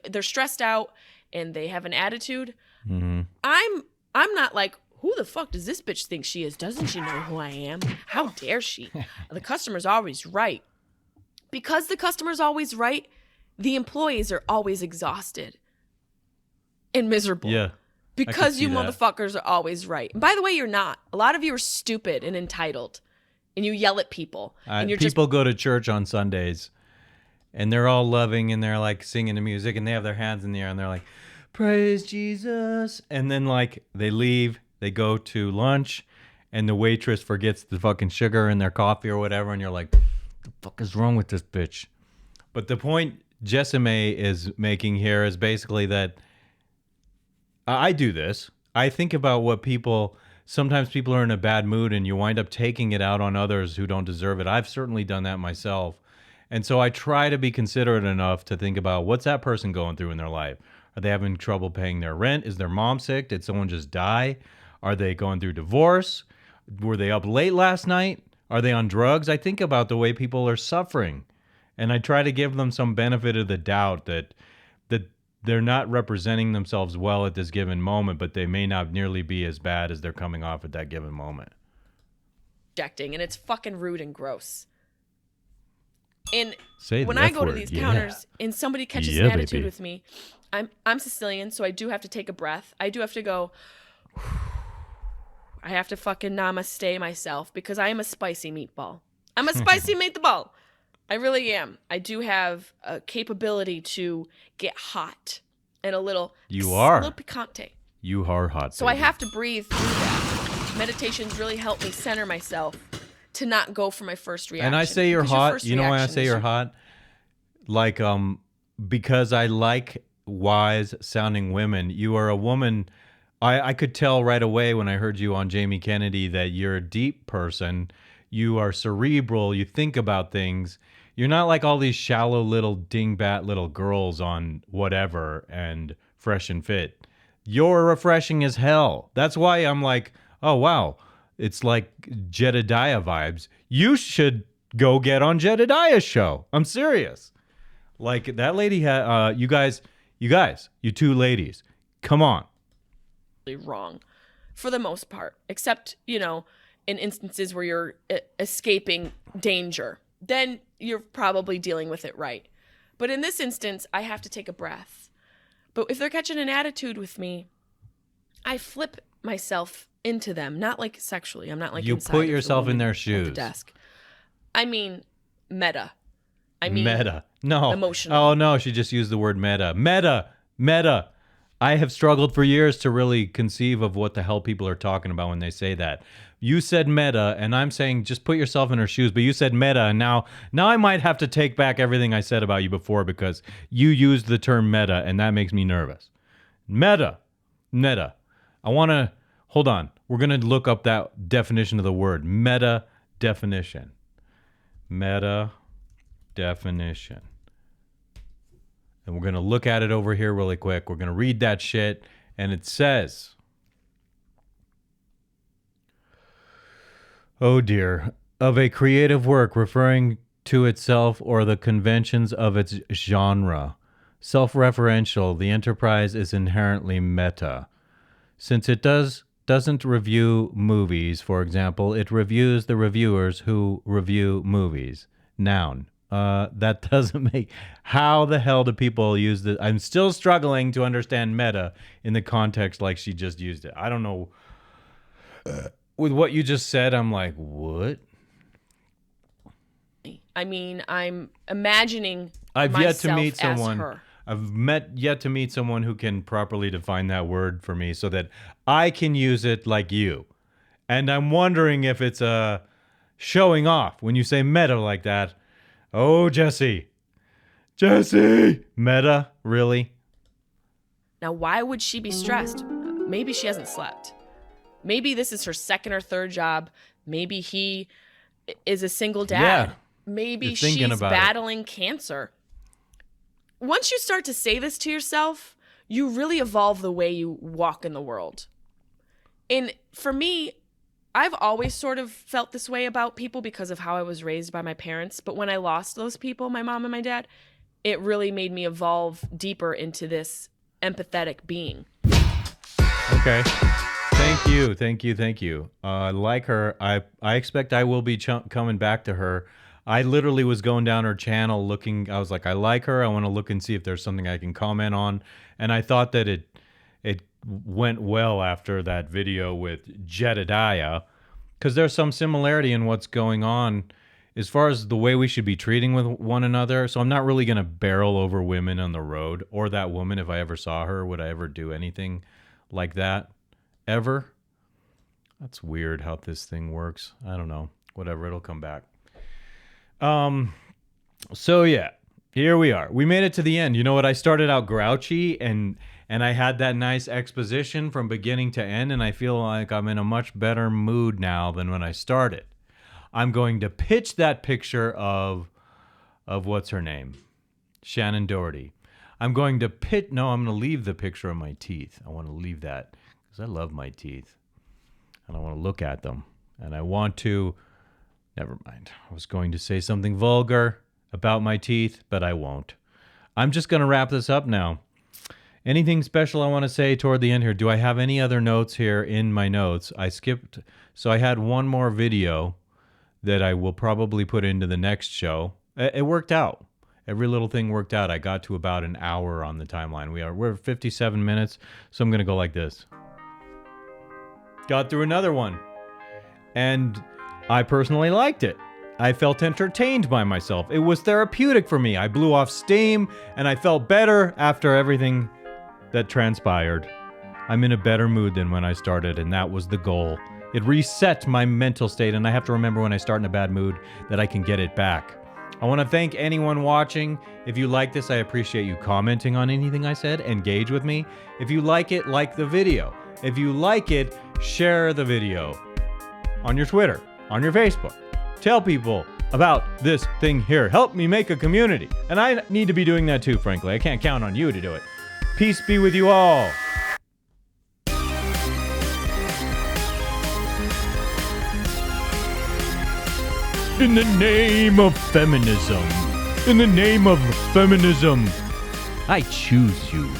[SPEAKER 9] they're stressed out and they have an attitude. Mm-hmm. I'm not like, who the fuck does this bitch think she is? Doesn't she know who I am? How dare she? The customer's always right. Because the customer's always right, the employees are always exhausted and miserable.
[SPEAKER 1] Yeah.
[SPEAKER 9] Because you motherfuckers are always right. And by the way, you're not. A lot of you are stupid and entitled. And you yell at people. And
[SPEAKER 1] people go to church on Sundays and they're all loving and they're like singing the music and they have their hands in the air and they're like, praise Jesus. And then like they leave, they go to lunch and the waitress forgets the fucking sugar in their coffee or whatever. And you're like, the fuck is wrong with this bitch? But the point Jessimae is making here is basically that I do this. I think about what sometimes people are in a bad mood and you wind up taking it out on others who don't deserve it. I've certainly done that myself. And so I try to be considerate enough to think about what's that person going through in their life. Are they having trouble paying their rent? Is their mom sick? Did someone just die? Are they going through divorce? Were they up late last night? Are they on drugs? I think about the way people are suffering. And I try to give them some benefit of the doubt that they're not representing themselves well at this given moment, but they may not nearly be as bad as they're coming off at that given moment.
[SPEAKER 9] And it's fucking rude and gross. And
[SPEAKER 1] Say
[SPEAKER 9] when I go to these counters and somebody catches an attitude with me, I'm Sicilian, so I do have to take a breath. I do have to go, I have to fucking namaste myself because I am a spicy meatball. I'm a spicy meatball. I really am. I do have a capability to get hot and a little picante.
[SPEAKER 1] You are hot.
[SPEAKER 9] So
[SPEAKER 1] baby.
[SPEAKER 9] I have to breathe through that. Meditations really help me center myself to not go for my first reaction.
[SPEAKER 1] And I say you're hot. You know why I say you're hot? Like, because I like wise sounding women. You are a woman. I could tell right away when I heard you on Jamie Kennedy that you're a deep person. You are cerebral. You think about things. You're not like all these shallow little dingbat little girls on whatever and Fresh and Fit. You're refreshing as hell. That's why I'm like, oh, wow. It's like Jedidiah vibes. You should go get on Jedidiah's show. I'm serious. Like that lady you guys, you two ladies, come on.
[SPEAKER 9] Wrong for the most part, except, in instances where you're escaping danger. Then you're probably dealing with it right. But in this instance, I have to take a breath. But if they're catching an attitude with me, I flip myself into them, not like sexually. I'm not like
[SPEAKER 1] you put yourself in their shoes.
[SPEAKER 9] The desk. I mean, meta.
[SPEAKER 1] No.
[SPEAKER 9] Emotional.
[SPEAKER 1] Oh no, she just used the word meta. Meta. I have struggled for years to really conceive of what the hell people are talking about when they say that. You said meta, and I'm saying just put yourself in her shoes, but you said meta, and now I might have to take back everything I said about you before because you used the term meta, and that makes me nervous. Meta. I want to, hold on. We're going to look up that definition of the word. Meta definition. Meta definition. And we're going to look at it over here really quick. We're going to read that shit, and it says... Oh dear, of a creative work referring to itself or the conventions of its genre. Self-referential, the enterprise is inherently meta. Since it doesn't review movies, for example, it reviews the reviewers who review movies. Noun. That doesn't make... How the hell do people use this? I'm still struggling to understand meta in the context like she just used it. I don't know... With what you just said, I'm like, what?
[SPEAKER 9] I mean, I'm imagining
[SPEAKER 1] I've yet to meet
[SPEAKER 9] myself as
[SPEAKER 1] someone.
[SPEAKER 9] her.
[SPEAKER 1] I've yet to meet someone who can properly define that word for me so that I can use it like you. And I'm wondering if it's showing off when you say meta like that. Oh, Jesse, meta, really?
[SPEAKER 9] Now, why would she be stressed? Maybe she hasn't slept. Maybe this is her second or third job. Maybe he is a single dad.
[SPEAKER 1] Yeah,
[SPEAKER 9] maybe she's battling cancer. Once you start to say this to yourself, you really evolve the way you walk in the world. And for me, I've always sort of felt this way about people because of how I was raised by my parents. But when I lost those people, my mom and my dad, it really made me evolve deeper into this empathetic being.
[SPEAKER 1] Okay. Thank you. Like her, I expect I will be coming back to her. I literally was going down her channel looking. I was like, I like her. I want to look and see if there's something I can comment on. And I thought that it went well after that video with Jedidiah, because there's some similarity in what's going on as far as the way we should be treating with one another. So I'm not really going to barrel over women on the road, or that woman. If I ever saw her, would I ever do anything like that? Ever? That's weird how this thing works. I don't know. Whatever, it'll come back. So yeah, here we are. We made it to the end. You know what? I started out grouchy and I had that nice exposition from beginning to end, and I feel like I'm in a much better mood now than when I started. I'm going to pitch that picture of what's her name? Shannon Doherty. I'm going to leave the picture of my teeth. I want to leave that because I love my teeth and I want to look at them, and I want to, never mind. I was going to say something vulgar about my teeth, but I won't. I'm just going to wrap this up now. Anything special I want to say toward the end here? Do I have any other notes here in my notes? I skipped, so I had one more video that I will probably put into the next show. It worked out. Every little thing worked out. I got to about an hour on the timeline. We're 57 minutes, so I'm going to go like this. Got through another one. And I personally liked it. I felt entertained by myself. It was therapeutic for me. I blew off steam, and I felt better after everything that transpired. I'm in a better mood than when I started, and that was the goal. It reset my mental state, and I have to remember when I start in a bad mood that I can get it back. I want to thank anyone watching. If you like this, I appreciate you commenting on anything I said. Engage with me. If you like it, like the video. If you like it, share the video on your Twitter, on your Facebook. Tell people about this thing here. Help me make a community. And I need to be doing that too, frankly. I can't count on you to do it. Peace be with you all. In the name of feminism. In the name of feminism. I choose you.